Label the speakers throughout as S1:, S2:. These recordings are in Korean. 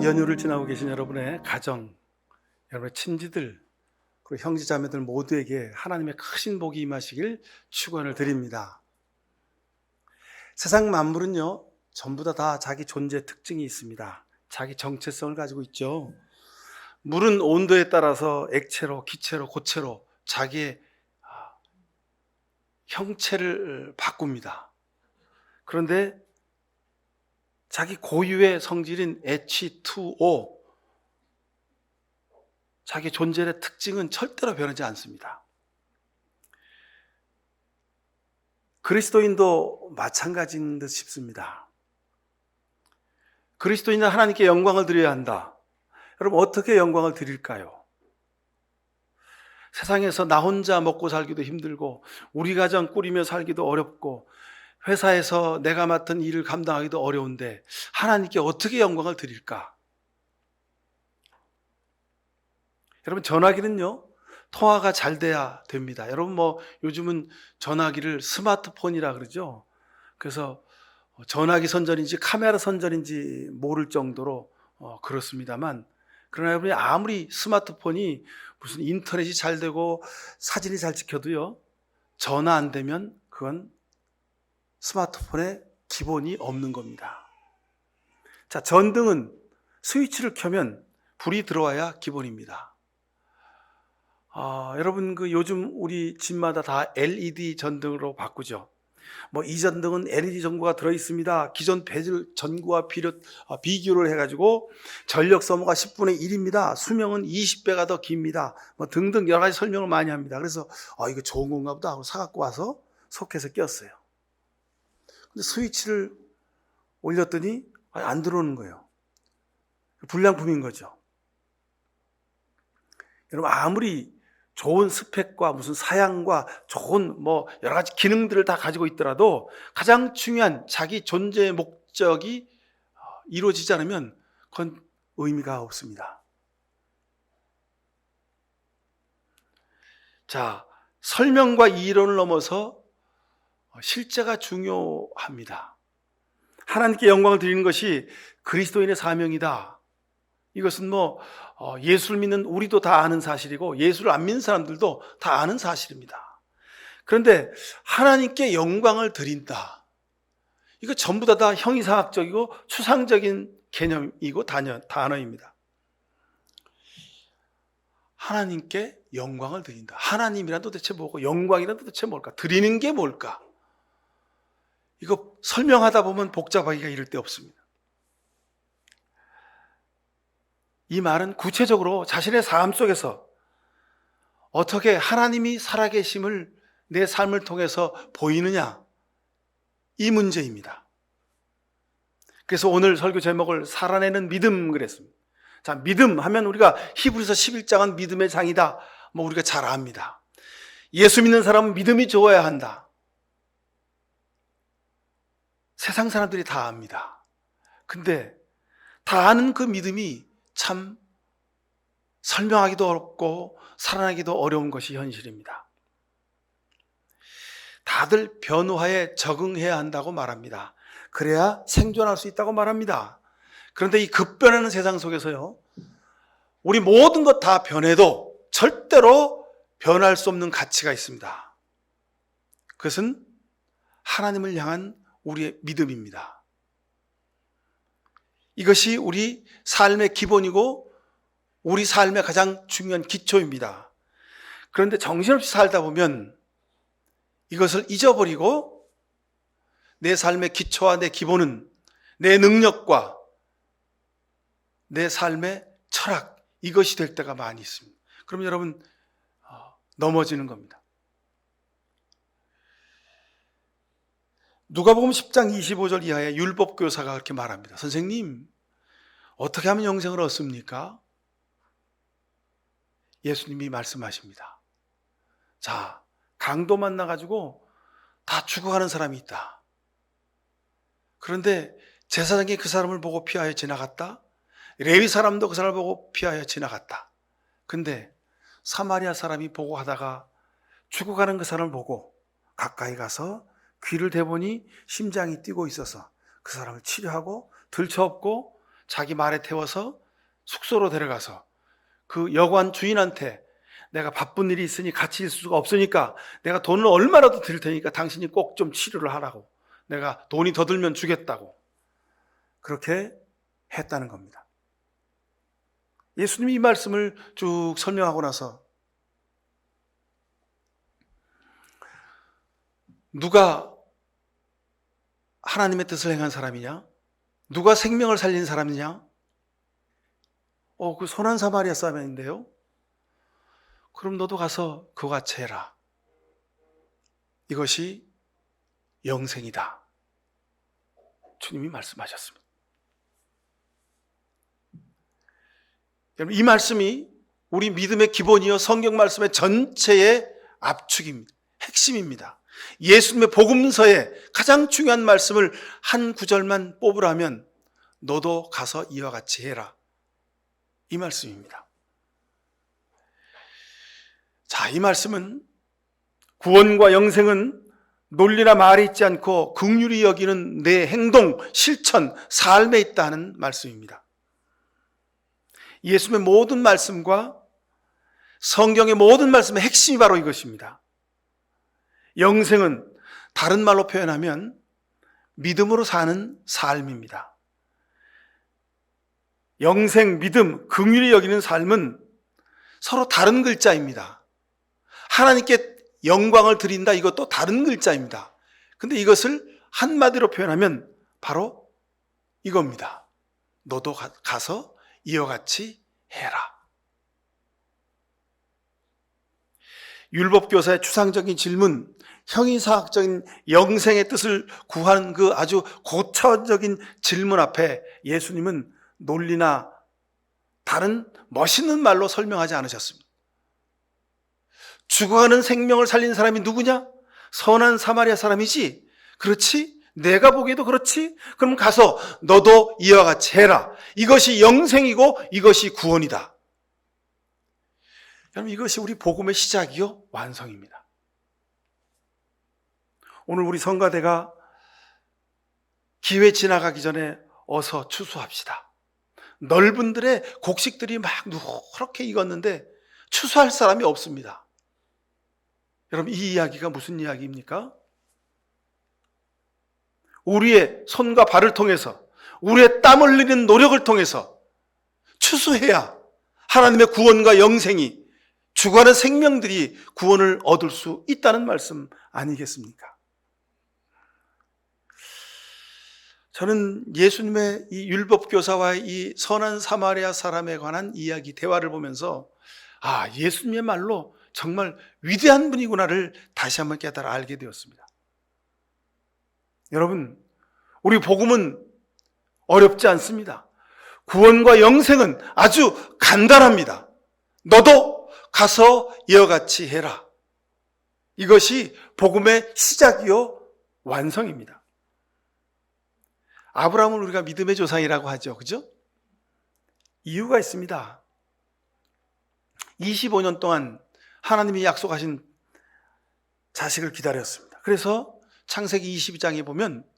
S1: 연휴를 지나고 계신 여러분의 가정, 여러분의 친지들, 그리고 형제자매들 모두에게 하나님의 크신 복이 임하시길 축원을 드립니다. 세상 만물은요, 전부 다 자기 존재 특징이 있습니다. 자기 정체성을 가지고 있죠. 물은 온도에 따라서 액체로, 기체로, 고체로 자기의 형체를 바꿉니다. 그런데 자기 고유의 성질인 H2O, 자기 존재의 특징은 절대로 변하지 않습니다. 그리스도인도 마찬가지인 듯 싶습니다. 그리스도인은 하나님께 영광을 드려야 한다. 여러분, 어떻게 영광을 드릴까요? 세상에서 나 혼자 먹고 살기도 힘들고, 우리 가정 꾸리며 살기도 어렵고, 회사에서 내가 맡은 일을 감당하기도 어려운데 하나님께 어떻게 영광을 드릴까? 여러분, 전화기는요, 통화가 잘 돼야 됩니다. 여러분, 요즘은 전화기를 스마트폰이라 그러죠. 그래서 전화기 선전인지 카메라 선전인지 모를 정도로 그렇습니다만, 그러나 여러분이 아무리 스마트폰이 무슨 인터넷이 잘 되고 사진이 잘 찍혀도요, 전화 안 되면 그건 스마트폰에 기본이 없는 겁니다. 자, 전등은 스위치를 켜면 불이 들어와야 기본입니다. 여러분, 요즘 우리 집마다 다 LED 전등으로 바꾸죠. 이 전등은 LED 전구가 들어있습니다. 기존 배들 전구와 비교를 해가지고 전력 소모가 10분의 1입니다. 수명은 20배가 더 깁니다. 등등 여러 가지 설명을 많이 합니다. 그래서 이거 좋은 건가 보다 하고 사갖고 와서 소켓에 꼈어요. 근데 스위치를 올렸더니 안 들어오는 거예요. 불량품인 거죠. 여러분, 아무리 좋은 스펙과 무슨 사양과 좋은 여러 가지 기능들을 다 가지고 있더라도 가장 중요한 자기 존재의 목적이 이루어지지 않으면 그건 의미가 없습니다. 자, 설명과 이론을 넘어서 실제가 중요합니다. 하나님께 영광을 드리는 것이 그리스도인의 사명이다. 이것은 예수를 믿는 우리도 다 아는 사실이고 예수를 안 믿는 사람들도 다 아는 사실입니다. 그런데 하나님께 영광을 드린다. 이거 전부 다 형이상학적이고 추상적인 개념이고 단어입니다. 하나님께 영광을 드린다. 하나님이란 도대체 뭐고 영광이란 도대체 뭘까? 드리는 게 뭘까? 이거 설명하다 보면 복잡하기가 이를 데 없습니다. 이 말은 구체적으로 자신의 삶 속에서 어떻게 하나님이 살아계심을 내 삶을 통해서 보이느냐, 이 문제입니다. 그래서 오늘 설교 제목을 살아내는 믿음 그랬습니다. 자, 믿음 하면 우리가 히브리서 11장은 믿음의 장이다. 우리가 잘 압니다. 예수 믿는 사람은 믿음이 좋아야 한다. 세상 사람들이 다 압니다. 근데 다 아는 그 믿음이 참 설명하기도 어렵고 살아나기도 어려운 것이 현실입니다. 다들 변화에 적응해야 한다고 말합니다. 그래야 생존할 수 있다고 말합니다. 그런데 이 급변하는 세상 속에서요, 우리 모든 것 다 변해도 절대로 변할 수 없는 가치가 있습니다. 그것은 하나님을 향한 우리의 믿음입니다. 이것이 우리 삶의 기본이고 우리 삶의 가장 중요한 기초입니다. 그런데 정신없이 살다 보면 이것을 잊어버리고 내 삶의 기초와 내 기본은 내 능력과 내 삶의 철학, 이것이 될 때가 많이 있습니다. 그러면 여러분 넘어지는 겁니다. 누가복음 10장 25절 이하의 율법교사가 그렇게 말합니다. 선생님, 어떻게 하면 영생을 얻습니까? 예수님이 말씀하십니다. 자, 강도 만나가지고 다 죽어가는 사람이 있다. 그런데 제사장이 그 사람을 보고 피하여 지나갔다. 레위 사람도 그 사람을 보고 피하여 지나갔다. 근데 사마리아 사람이 보고 하다가 죽어가는 그 사람을 보고 가까이 가서 귀를 대보니 심장이 뛰고 있어서 그 사람을 치료하고 들쳐업고 자기 말에 태워서 숙소로 데려가서 그 여관 주인한테 내가 바쁜 일이 있으니 같이 있을 수가 없으니까 내가 돈을 얼마라도 드릴 테니까 당신이 꼭 좀 치료를 하라고, 내가 돈이 더 들면 주겠다고 그렇게 했다는 겁니다. 예수님이 이 말씀을 쭉 설명하고 나서 누가 하나님의 뜻을 행한 사람이냐? 누가 생명을 살린 사람이냐? 그 선한 사마리아 사람인데요. 그럼 너도 가서 그와 같이 해라. 이것이 영생이다. 주님이 말씀하셨습니다. 여러분, 이 말씀이 우리 믿음의 기본이요 성경 말씀의 전체의 압축입니다. 핵심입니다. 예수님의 복음서의 가장 중요한 말씀을 한 구절만 뽑으라면 너도 가서 이와 같이 해라. 이 말씀입니다. 자, 이 말씀은 구원과 영생은 논리나 말이 있지 않고 긍휼히 여기는 내 행동, 실천, 삶에 있다는 말씀입니다. 예수님의 모든 말씀과 성경의 모든 말씀의 핵심이 바로 이것입니다. 영생은 다른 말로 표현하면 믿음으로 사는 삶입니다. 영생, 믿음, 긍휼히 여기는 삶은 서로 다른 글자입니다. 하나님께 영광을 드린다, 이것도 다른 글자입니다. 근데 이것을 한마디로 표현하면 바로 이겁니다. 너도 가서 이와 같이 해라. 율법교사의 추상적인 질문, 형이사학적인 영생의 뜻을 구하는 그 아주 고차원적인 질문 앞에 예수님은 논리나 다른 멋있는 말로 설명하지 않으셨습니다. 죽어가는 생명을 살린 사람이 누구냐? 선한 사마리아 사람이지. 그렇지? 내가 보기에도 그렇지? 그럼 가서 너도 이와 같이 해라. 이것이 영생이고 이것이 구원이다. 여러분, 이것이 우리 복음의 시작이요 완성입니다. 오늘 우리 성가대가 기회 지나가기 전에 어서 추수합시다. 넓은 들에 곡식들이 막 누렇게 익었는데 추수할 사람이 없습니다. 여러분, 이 이야기가 무슨 이야기입니까? 우리의 손과 발을 통해서, 우리의 땀 흘리는 노력을 통해서 추수해야 하나님의 구원과 영생이, 죽어가는 생명들이 구원을 얻을 수 있다는 말씀 아니겠습니까? 저는 예수님의 이 율법교사와의 이 선한 사마리아 사람에 관한 이야기, 대화를 보면서 예수님의 말로 정말 위대한 분이구나를 다시 한번 깨달아 알게 되었습니다. 여러분, 우리 복음은 어렵지 않습니다. 구원과 영생은 아주 간단합니다. 너도 가서 이와 같이 해라. 이것이 복음의 시작이요 완성입니다. 아브라함을 우리가 믿음의 조상이라고 하죠. 그죠? 이유가 있습니다. 25년 동안 하나님이 약속하신 자식을 기다렸습니다. 그래서 창세기 22장에 보면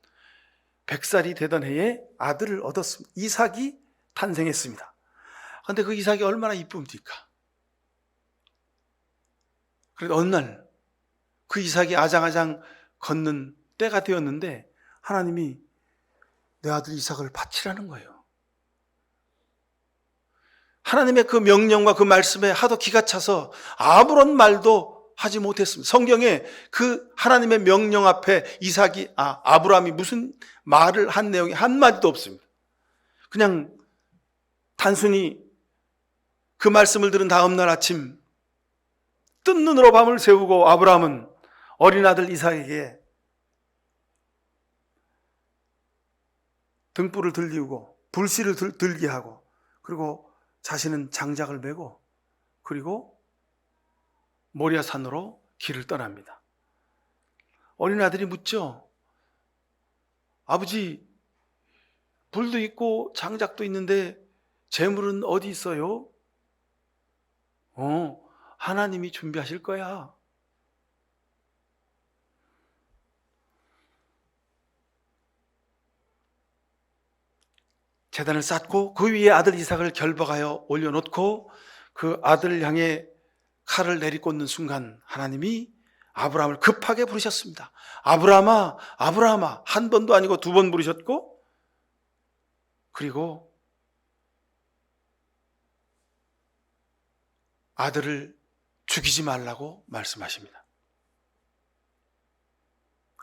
S1: 100살이 되던 해에 아들을 얻었습니다. 이삭이 탄생했습니다. 그런데 그 이삭이 얼마나 이쁩니까? 그래도 어느 날 그 이삭이 아장아장 걷는 때가 되었는데 하나님이 내 아들 이삭을 바치라는 거예요. 하나님의 그 명령과 그 말씀에 하도 기가 차서 아무런 말도 하지 못했습니다. 성경에 그 하나님의 명령 앞에 아브라함이 무슨 말을 한 내용이 한마디도 없습니다. 그냥 단순히 그 말씀을 들은 다음 날 아침 뜬 눈으로 밤을 새우고 아브라함은 어린 아들 이삭에게 등불을 들리우고 불씨를 들게 하고, 그리고 자신은 장작을 메고, 그리고 모리아 산으로 길을 떠납니다. 어린 아들이 묻죠. 아버지, 불도 있고 장작도 있는데 재물은 어디 있어요? 하나님이 준비하실 거야. 제단을 쌓고 그 위에 아들 이삭을 결박하여 올려놓고 그 아들을 향해 칼을 내리꽂는 순간 하나님이 아브라함을 급하게 부르셨습니다. 아브라함아, 아브라함아. 한 번도 아니고 두 번 부르셨고, 그리고 아들을 죽이지 말라고 말씀하십니다.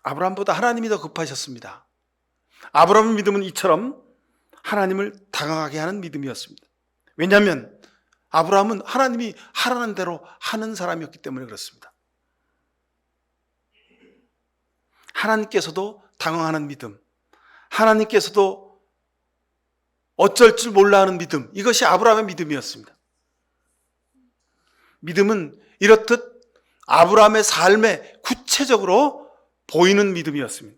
S1: 아브라함보다 하나님이 더 급하셨습니다. 아브라함의 믿음은 이처럼 하나님을 당황하게 하는 믿음이었습니다. 왜냐하면 아브라함은 하나님이 하라는 대로 하는 사람이었기 때문에 그렇습니다. 하나님께서도 당황하는 믿음, 하나님께서도 어쩔 줄 몰라 하는 믿음, 이것이 아브라함의 믿음이었습니다. 믿음은 이렇듯 아브라함의 삶에 구체적으로 보이는 믿음이었습니다.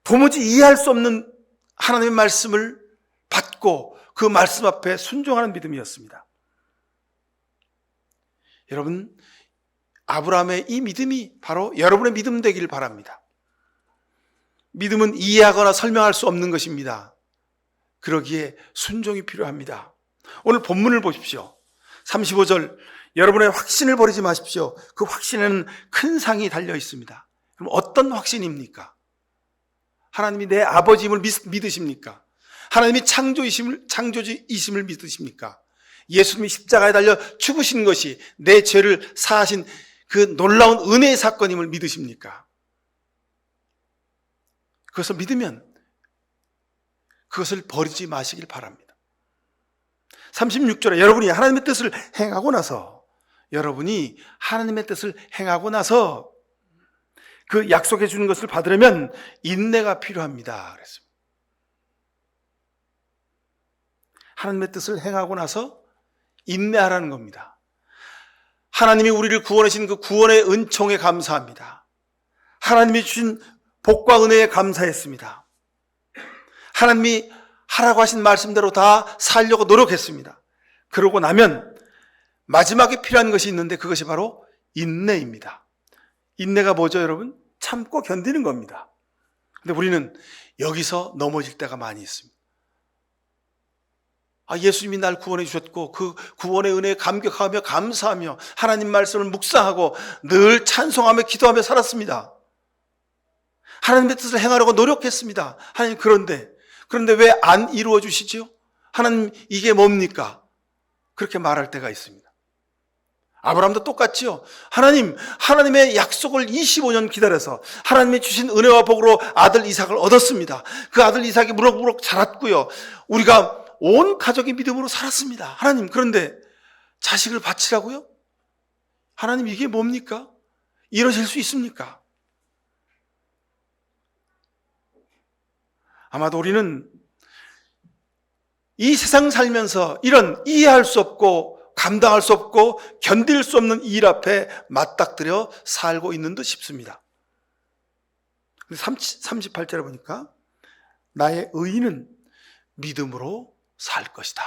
S1: 도무지 이해할 수 없는 하나님의 말씀을 받고 그 말씀 앞에 순종하는 믿음이었습니다. 여러분, 아브라함의 이 믿음이 바로 여러분의 믿음 되길 바랍니다. 믿음은 이해하거나 설명할 수 없는 것입니다. 그러기에 순종이 필요합니다. 오늘 본문을 보십시오. 35절, 여러분의 확신을 버리지 마십시오. 그 확신에는 큰 상이 달려 있습니다. 그럼 어떤 확신입니까? 하나님이 내 아버지임을 믿으십니까? 하나님이 창조주이심을 믿으십니까? 예수님이 십자가에 달려 죽으신 것이 내 죄를 사하신 그 놀라운 은혜의 사건임을 믿으십니까? 그것을 믿으면 그것을 버리지 마시길 바랍니다. 36절에 여러분이 하나님의 뜻을 행하고 나서 그 약속해 주는 것을 받으려면 인내가 필요합니다. 그랬습니다. 하나님의 뜻을 행하고 나서 인내하라는 겁니다. 하나님이 우리를 구원하신 그 구원의 은총에 감사합니다. 하나님이 주신 복과 은혜에 감사했습니다. 하나님이 하라고 하신 말씀대로 다 살려고 노력했습니다. 그러고 나면 마지막에 필요한 것이 있는데 그것이 바로 인내입니다. 인내가 뭐죠, 여러분? 참고 견디는 겁니다. 근데 우리는 여기서 넘어질 때가 많이 있습니다. 예수님이 날 구원해 주셨고 그 구원의 은혜에 감격하며 감사하며 하나님 말씀을 묵상하고 늘 찬송하며 기도하며 살았습니다. 하나님의 뜻을 행하려고 노력했습니다. 하나님, 그런데 왜 안 이루어 주시죠? 하나님, 이게 뭡니까? 그렇게 말할 때가 있습니다. 아브라함도 똑같지요. 하나님의 약속을 25년 기다려서 하나님이 주신 은혜와 복으로 아들 이삭을 얻었습니다. 그 아들 이삭이 무럭무럭 자랐고요. 우리가 온 가족이 믿음으로 살았습니다. 하나님, 그런데 자식을 바치라고요? 하나님, 이게 뭡니까? 이러실 수 있습니까? 아마도 우리는 이 세상 살면서 이런 이해할 수 없고 감당할 수 없고 견딜 수 없는 일 앞에 맞닥뜨려 살고 있는 듯 싶습니다. 38절에 보니까 나의 의인은 믿음으로 살 것이다.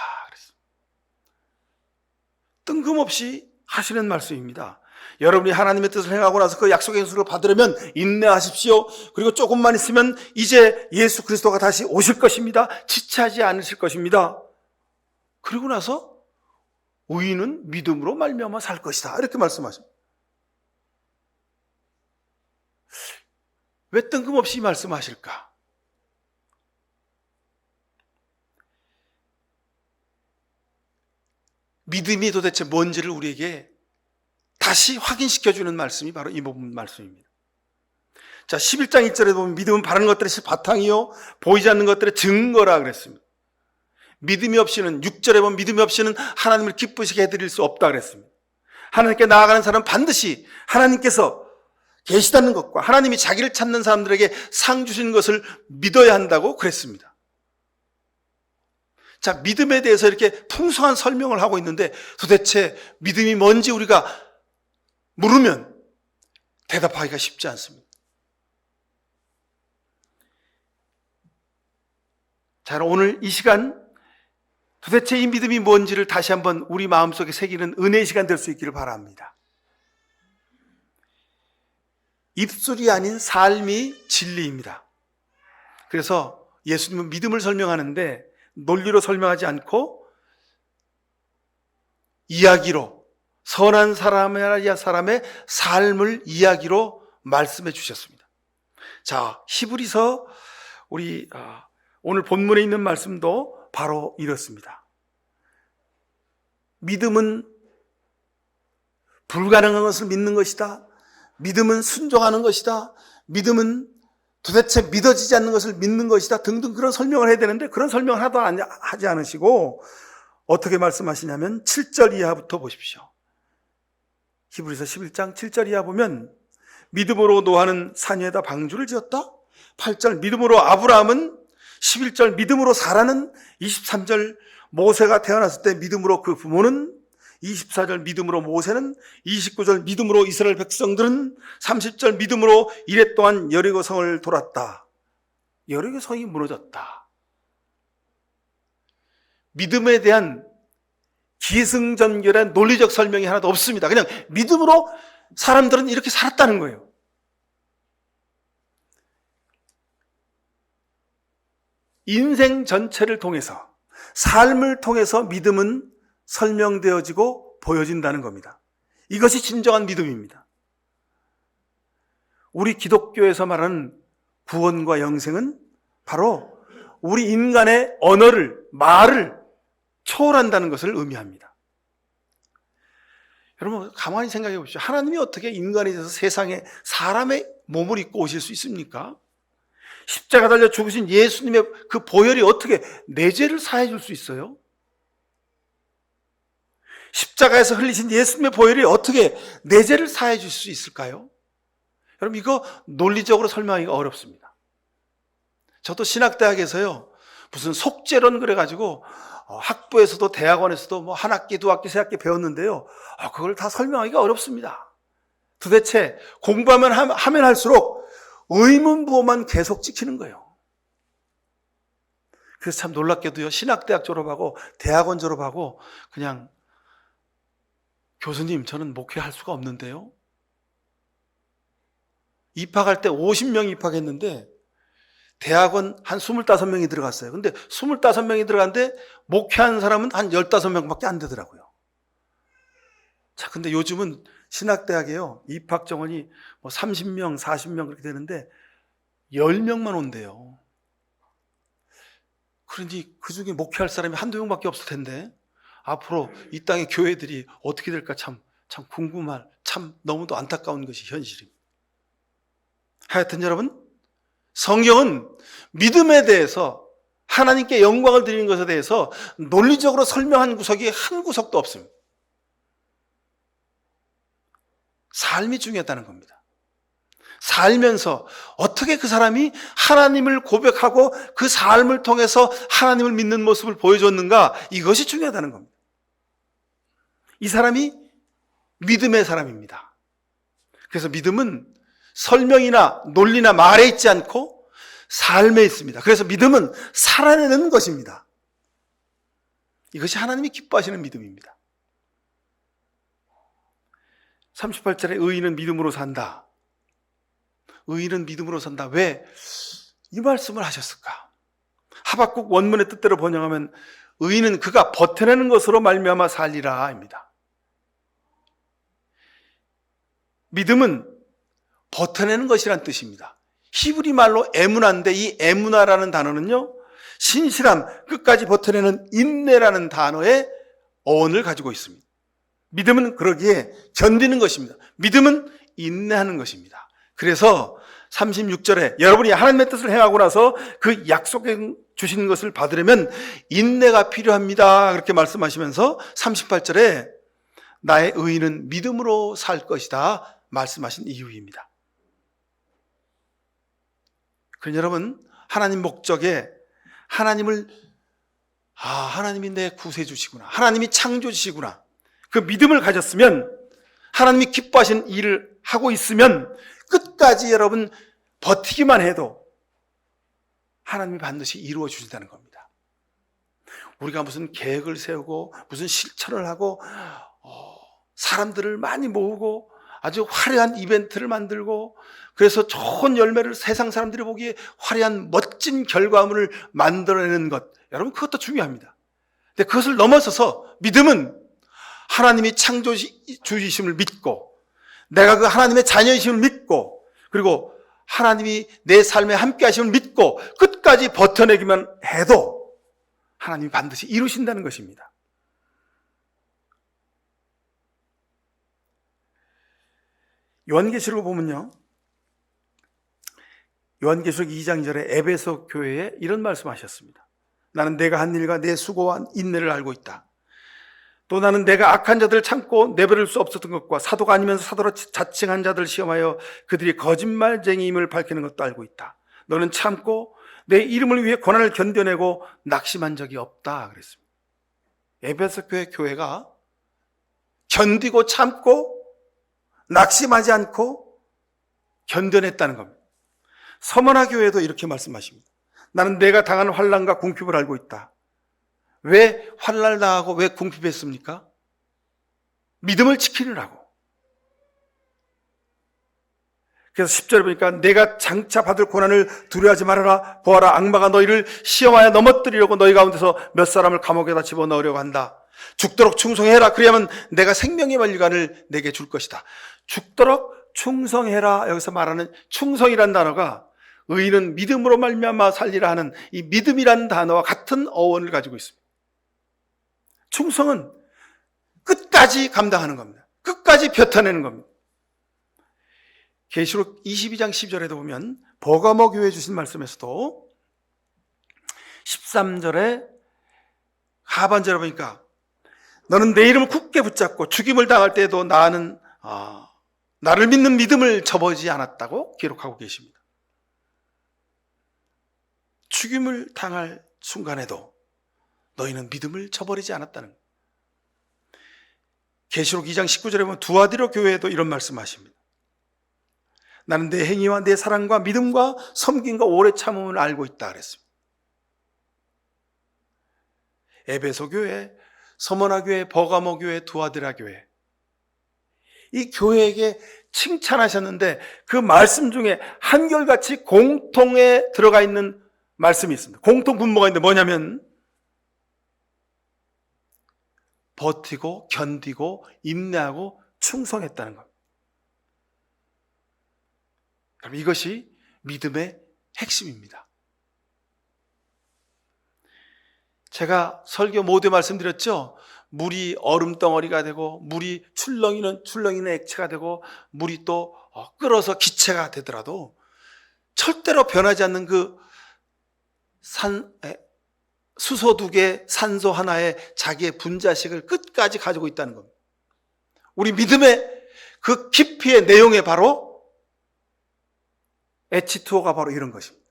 S1: 뜬금없이 하시는 말씀입니다. 여러분이 하나님의 뜻을 행하고 나서 그 약속의 연수를 받으려면 인내하십시오. 그리고 조금만 있으면 이제 예수 그리스도가 다시 오실 것입니다. 지체하지 않으실 것입니다. 그리고 나서 의인은 믿음으로 말미암아 살 것이다, 이렇게 말씀하십니다. 왜 뜬금없이 말씀하실까? 믿음이 도대체 뭔지를 우리에게 다시 확인시켜주는 말씀이 바로 이 부분 말씀입니다. 자, 11장 1절에 보면 믿음은 바라는 것들의 바탕이요 보이지 않는 것들의 증거라 그랬습니다. 믿음이 없이는, 6절에 보면 믿음이 없이는 하나님을 기쁘시게 해드릴 수 없다 그랬습니다. 하나님께 나아가는 사람은 반드시 하나님께서 계시다는 것과 하나님이 자기를 찾는 사람들에게 상 주시는 것을 믿어야 한다고 그랬습니다. 자, 믿음에 대해서 이렇게 풍성한 설명을 하고 있는데 도대체 믿음이 뭔지 우리가 물으면 대답하기가 쉽지 않습니다. 자, 오늘 이 시간 도대체 이 믿음이 뭔지를 다시 한번 우리 마음속에 새기는 은혜의 시간 될 수 있기를 바랍니다. 입술이 아닌 삶이 진리입니다. 그래서 예수님은 믿음을 설명하는데 논리로 설명하지 않고 이야기로, 선한 사람의 삶을 이야기로 말씀해 주셨습니다. 자, 히브리서 우리 오늘 본문에 있는 말씀도 바로 이렇습니다. 믿음은 불가능한 것을 믿는 것이다. 믿음은 순종하는 것이다. 믿음은 도대체 믿어지지 않는 것을 믿는 것이다. 등등 그런 설명을 해야 되는데 그런 설명을 하나도 하지 않으시고 어떻게 말씀하시냐면 7절 이하부터 보십시오. 히브리서 11장 7절 이하 보면 믿음으로 노아는 산 위에다 방주를 지었다. 8절 믿음으로 아브라함은, 11절 믿음으로 사라는, 23절 모세가 태어났을 때 믿음으로 그 부모는, 24절 믿음으로 모세는, 29절 믿음으로 이스라엘 백성들은, 30절 믿음으로 이레 동안 여리고성을 돌았다. 여리고성이 무너졌다. 믿음에 대한 기승전결한 논리적 설명이 하나도 없습니다. 그냥 믿음으로 사람들은 이렇게 살았다는 거예요. 인생 전체를 통해서, 삶을 통해서 믿음은 설명되어지고 보여진다는 겁니다. 이것이 진정한 믿음입니다. 우리 기독교에서 말하는 구원과 영생은 바로 우리 인간의 언어를, 말을 초월한다는 것을 의미합니다. 여러분 가만히 생각해 보십시오. 하나님이 어떻게 인간이 돼서 세상에 사람의 몸을 입고 오실 수 있습니까? 십자가 달려 죽으신 예수님의 그 보혈이 어떻게 내 죄를 사해 줄 수 있어요? 십자가에서 흘리신 예수님의 보혈이 어떻게 내 죄를 사해 줄 수 있을까요? 여러분 이거 논리적으로 설명하기가 어렵습니다. 저도 신학대학에서요 무슨 속죄론 그래가지고 학부에서도 대학원에서도 뭐 한 학기, 두 학기, 세 학기 배웠는데요. 그걸 다 설명하기가 어렵습니다. 도대체 공부하면 하면 할수록 의문부호만 계속 찍히는 거예요. 그래서 참 놀랍게도요. 신학대학 졸업하고 대학원 졸업하고 그냥 교수님 저는 목회할 수가 없는데요. 입학할 때 50명이 입학했는데 대학원 한 25명이 들어갔어요. 근데 25명이 들어갔는데 목회하는 사람은 한 15명밖에 안 되더라고요. 자, 근데 요즘은 신학대학에요. 입학 정원이 뭐 30명, 40명 그렇게 되는데 10명만 온대요. 그러니 그 중에 목회할 사람이 한두 명밖에 없을 텐데 앞으로 이 땅의 교회들이 어떻게 될까 참 궁금할, 참 너무도 안타까운 것이 현실입니다. 하여튼 여러분, 성경은 믿음에 대해서 하나님께 영광을 드리는 것에 대해서 논리적으로 설명한 구석이 한 구석도 없습니다. 삶이 중요하다는 겁니다. 살면서 어떻게 그 사람이 하나님을 고백하고 그 삶을 통해서 하나님을 믿는 모습을 보여줬는가, 이것이 중요하다는 겁니다. 이 사람이 믿음의 사람입니다. 그래서 믿음은 설명이나 논리나 말에 있지 않고 삶에 있습니다. 그래서 믿음은 살아내는 것입니다. 이것이 하나님이 기뻐하시는 믿음입니다. 38절에 의인은 믿음으로 산다. 의인은 믿음으로 산다. 왜 이 말씀을 하셨을까? 하박국 원문의 뜻대로 번역하면 의인은 그가 버텨내는 것으로 말미암아 살리라 입니다. 믿음은 버텨내는 것이란 뜻입니다. 히브리 말로 에무나인데 이 에무나라는 단어는요, 신실함, 끝까지 버텨내는 인내라는 단어의 어원을 가지고 있습니다. 믿음은 그러기에 견디는 것입니다. 믿음은 인내하는 것입니다. 그래서 36절에 여러분이 하나님의 뜻을 행하고 나서 그 약속해 주신 것을 받으려면 인내가 필요합니다. 그렇게 말씀하시면서 38절에 나의 의인은 믿음으로 살 것이다 말씀하신 이유입니다. 그러니 여러분, 하나님 목적에 하나님이 내 구세주시구나, 하나님이 창조주시구나, 그 믿음을 가졌으면, 하나님이 기뻐하신 일을 하고 있으면 끝까지 여러분 버티기만 해도 하나님이 반드시 이루어 주신다는 겁니다. 우리가 무슨 계획을 세우고 무슨 실천을 하고 사람들을 많이 모으고 아주 화려한 이벤트를 만들고, 그래서 좋은 열매를 세상 사람들이 보기에 화려한 멋진 결과물을 만들어내는 것, 여러분 그것도 중요합니다. 근데 그것을 넘어서서 믿음은 하나님이 창조주이심을 믿고, 내가 그 하나님의 자녀이심을 믿고, 그리고 하나님이 내 삶에 함께 하심을 믿고 끝까지 버텨내기만 해도 하나님이 반드시 이루신다는 것입니다. 요한계시록을 보면요, 요한계시록 2장 2절에 에베소 교회에 이런 말씀하셨습니다. 나는 내가 한 일과 내 수고와 인내를 알고 있다. 또 나는 내가 악한 자들을 참고 내버릴 수 없었던 것과 사도가 아니면서 사도로 자칭한 자들을 시험하여 그들이 거짓말쟁이임을 밝히는 것도 알고 있다. 너는 참고 내 이름을 위해 고난을 견뎌내고 낙심한 적이 없다 그랬습니다. 에베소 교회가 견디고 참고 낙심하지 않고 견뎌냈다는 겁니다. 서머나 교회도 이렇게 말씀하십니다. 나는 내가 당한 환난과 궁핍을 알고 있다. 왜 환난을 당하고 왜 궁핍했습니까? 믿음을 지키느라고. 그래서 10절에 보니까 내가 장차 받을 고난을 두려워하지 말아라. 보아라, 악마가 너희를 시험하여 넘어뜨리려고 너희 가운데서 몇 사람을 감옥에다 집어넣으려고 한다. 죽도록 충성해라. 그래야만 내가 생명의 면류관을 내게 줄 것이다. 죽도록 충성해라. 여기서 말하는 충성이란 단어가 의인은 믿음으로 말미암아 살리라 하는 이 믿음이란 단어와 같은 어원을 가지고 있습니다. 충성은 끝까지 감당하는 겁니다. 끝까지 벼텨내는 겁니다. 계시록 22장 10절에도 보면 버가모 교회에 주신 말씀에서도 13절에 하반절에 보니까 너는 내 이름을 굳게 붙잡고 죽임을 당할 때에도 나를 믿는 믿음을 저버리지 않았다고 기록하고 계십니다. 죽임을 당할 순간에도 너희는 믿음을 저버리지 않았다는 거예요. 계시록 2장 19절에 보면 두아디로 교회에도 이런 말씀하십니다. 나는 내 행위와 내 사랑과 믿음과 섬김과 오래 참음을 알고 있다 그랬습니다. 에베소 교회, 서머나 교회, 버가모 교회, 두아디라 교회, 이 교회에게 칭찬하셨는데 그 말씀 중에 한결같이 공통에 들어가 있는 말씀이 있습니다. 공통 분모가 있는데 뭐냐면 버티고 견디고 인내하고 충성했다는 겁니다. 그럼 이것이 믿음의 핵심입니다. 제가 설교 모두에 말씀드렸죠. 물이 얼음덩어리가 되고 물이 출렁이는 액체가 되고 물이 또 끓어서 기체가 되더라도 절대로 변하지 않는 그 수소 2개, 산소 하나에 자기의 분자식을 끝까지 가지고 있다는 겁니다. 우리 믿음의 그 깊이의 내용에 바로 H2O가 바로 이런 것입니다.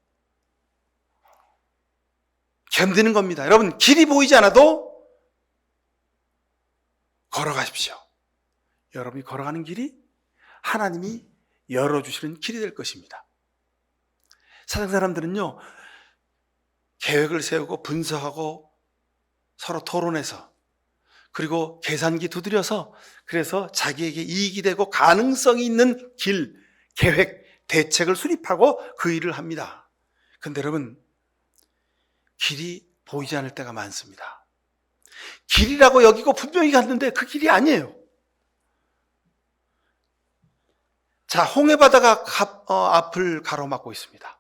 S1: 견디는 겁니다. 여러분, 길이 보이지 않아도 걸어가십시오. 여러분이 걸어가는 길이 하나님이 열어주시는 길이 될 것입니다. 세상 사람들은요, 계획을 세우고 분석하고 서로 토론해서 그리고 계산기 두드려서 그래서 자기에게 이익이 되고 가능성이 있는 길, 계획, 대책을 수립하고 그 일을 합니다. 그런데 여러분, 길이 보이지 않을 때가 많습니다. 길이라고 여기고 분명히 갔는데 그 길이 아니에요. 자, 홍해바다가 앞을 가로막고 있습니다.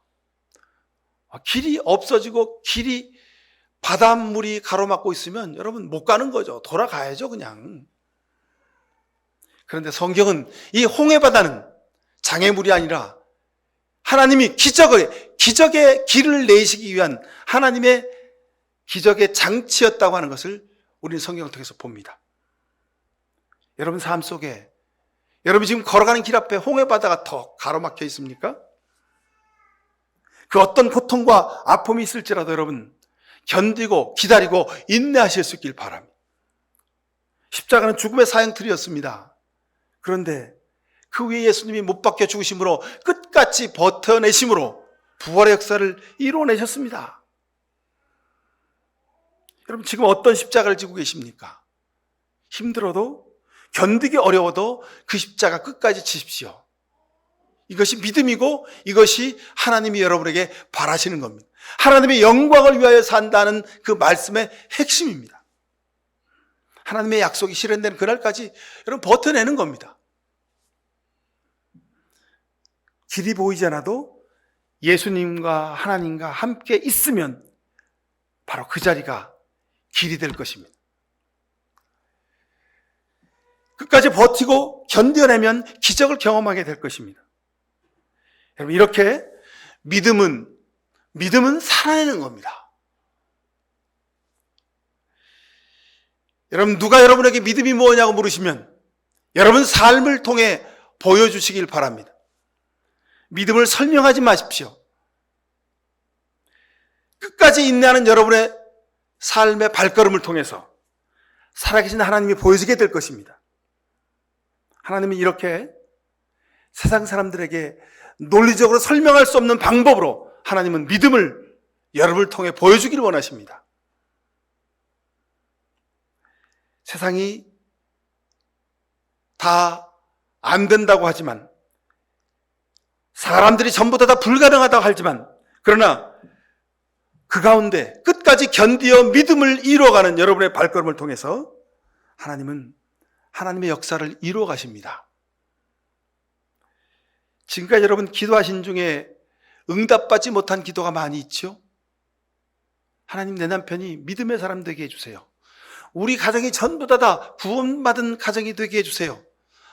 S1: 길이 없어지고 바닷물이 가로막고 있으면 여러분 못 가는 거죠. 돌아가야죠, 그냥. 그런데 성경은 이 홍해바다는 장애물이 아니라 하나님이 기적의 길을 내시기 위한 하나님의 기적의 장치였다고 하는 것을 우리는 성경을 통해서 봅니다. 여러분 삶 속에 여러분 지금 걸어가는 길 앞에 홍해바다가 더 가로막혀 있습니까? 그 어떤 고통과 아픔이 있을지라도 여러분 견디고 기다리고 인내하실 수 있길 바랍니다. 십자가는 죽음의 사형틀이었습니다. 그런데 그 위에 예수님이 못 박혀 죽으심으로 끝까지 버텨내심으로 부활의 역사를 이루어내셨습니다. 여러분 지금 어떤 십자가를 지고 계십니까? 힘들어도 견디기 어려워도 그 십자가 끝까지 지십시오. 이것이 믿음이고 이것이 하나님이 여러분에게 바라시는 겁니다. 하나님의 영광을 위하여 산다는 그 말씀의 핵심입니다. 하나님의 약속이 실현되는 그날까지 여러분 버텨내는 겁니다. 길이 보이지 않아도 예수님과 하나님과 함께 있으면 바로 그 자리가 길이 될 것입니다. 끝까지 버티고 견뎌내면 기적을 경험하게 될 것입니다. 여러분, 이렇게 믿음은 살아내는 겁니다. 여러분, 누가 여러분에게 믿음이 뭐냐고 물으시면 여러분 삶을 통해 보여주시길 바랍니다. 믿음을 설명하지 마십시오. 끝까지 인내하는 여러분의 삶의 발걸음을 통해서 살아계신 하나님이 보여지게 될 것입니다. 하나님은 이렇게 세상 사람들에게 논리적으로 설명할 수 없는 방법으로 하나님은 믿음을 여러분을 통해 보여주기를 원하십니다. 세상이 다 안 된다고 하지만, 사람들이 전부 다 불가능하다고 하지만, 그러나 그 가운데 끝까지 견디어 믿음을 이루어가는 여러분의 발걸음을 통해서 하나님은 하나님의 역사를 이루어 가십니다. 지금까지 여러분 기도하신 중에 응답받지 못한 기도가 많이 있죠? 하나님, 내 남편이 믿음의 사람 되게 해주세요. 우리 가정이 전부 다 구원받은 가정이 되게 해주세요.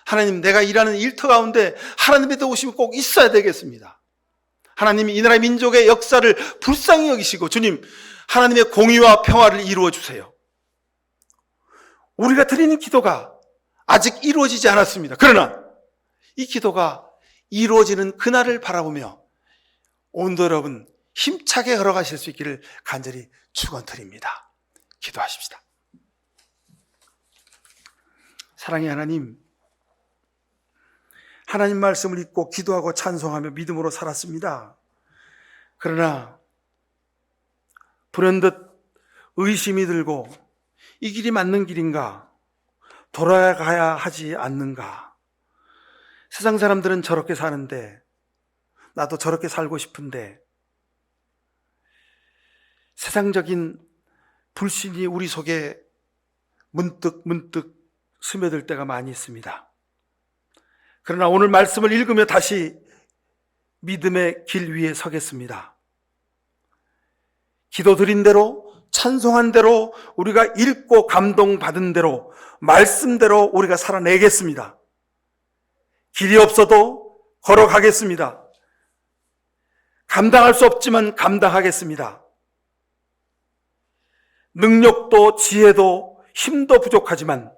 S1: 하나님, 내가 일하는 일터 가운데 하나님의 도우심이 꼭 있어야 되겠습니다. 하나님이 이 나라 민족의 역사를 불쌍히 여기시고 주님, 하나님의 공의와 평화를 이루어 주세요. 우리가 드리는 기도가 아직 이루어지지 않았습니다. 그러나 이 기도가 이루어지는 그날을 바라보며 오늘도 여러분 힘차게 걸어가실 수 있기를 간절히 축원드립니다. 기도하십시다. 사랑의 하나님, 하나님 말씀을 읽고 기도하고 찬송하며 믿음으로 살았습니다. 그러나 불현듯 의심이 들고 이 길이 맞는 길인가? 돌아가야 하지 않는가? 세상 사람들은 저렇게 사는데 나도 저렇게 살고 싶은데, 세상적인 불신이 우리 속에 문득 스며들 때가 많이 있습니다. 그러나 오늘 말씀을 읽으며 다시 믿음의 길 위에 서겠습니다. 기도드린 대로, 찬송한 대로, 우리가 읽고 감동받은 대로, 말씀대로 우리가 살아내겠습니다. 길이 없어도 걸어가겠습니다. 감당할 수 없지만 감당하겠습니다. 능력도 지혜도 힘도 부족하지만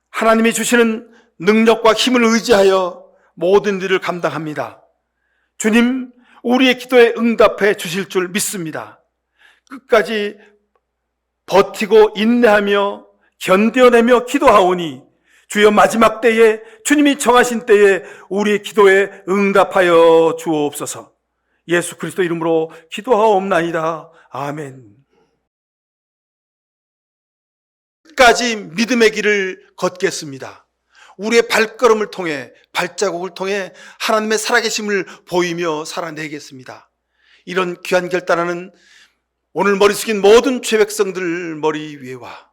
S1: 하나님이 주시는 능력과 힘을 의지하여 모든 일을 감당합니다. 주님, 우리의 기도에 응답해 주실 줄 믿습니다. 끝까지 버티고 인내하며 견뎌내며 기도하오니 주여 마지막 때에, 주님이 정하신 때에 우리의 기도에 응답하여 주옵소서. 예수 그리스도 이름으로 기도하옵나이다. 아멘. 끝까지 믿음의 길을 걷겠습니다. 우리의 발걸음을 통해, 발자국을 통해 하나님의 살아계심을 보이며 살아내겠습니다. 이런 귀한 결단하는 오늘 머리 숙인 모든 죄백성들 머리 위에와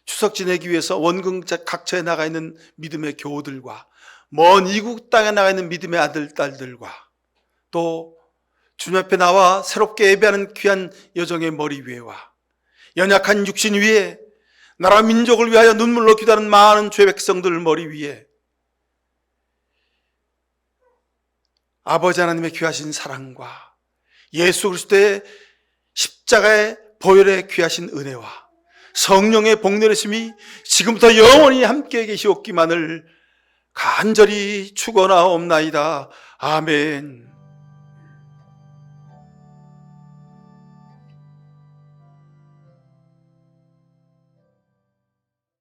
S1: 추석 지내기 위해서 원금 각처에 나가 있는 믿음의 교우들과 먼 이국 땅에 나가 있는 믿음의 아들, 딸들과 또 주님 앞에 나와 새롭게 예배하는 귀한 여정의 머리 위에와 연약한 육신 위에 나라 민족을 위하여 눈물로 기도하는 많은 죄백성들 머리 위에 아버지 하나님의 귀하신 사랑과 예수 그리스도의 십자가의 보혈의 귀하신 은혜와 성령의 복내리심이 지금부터 영원히 함께 계시옵기만을 간절히 축원하옵나이다. 아멘.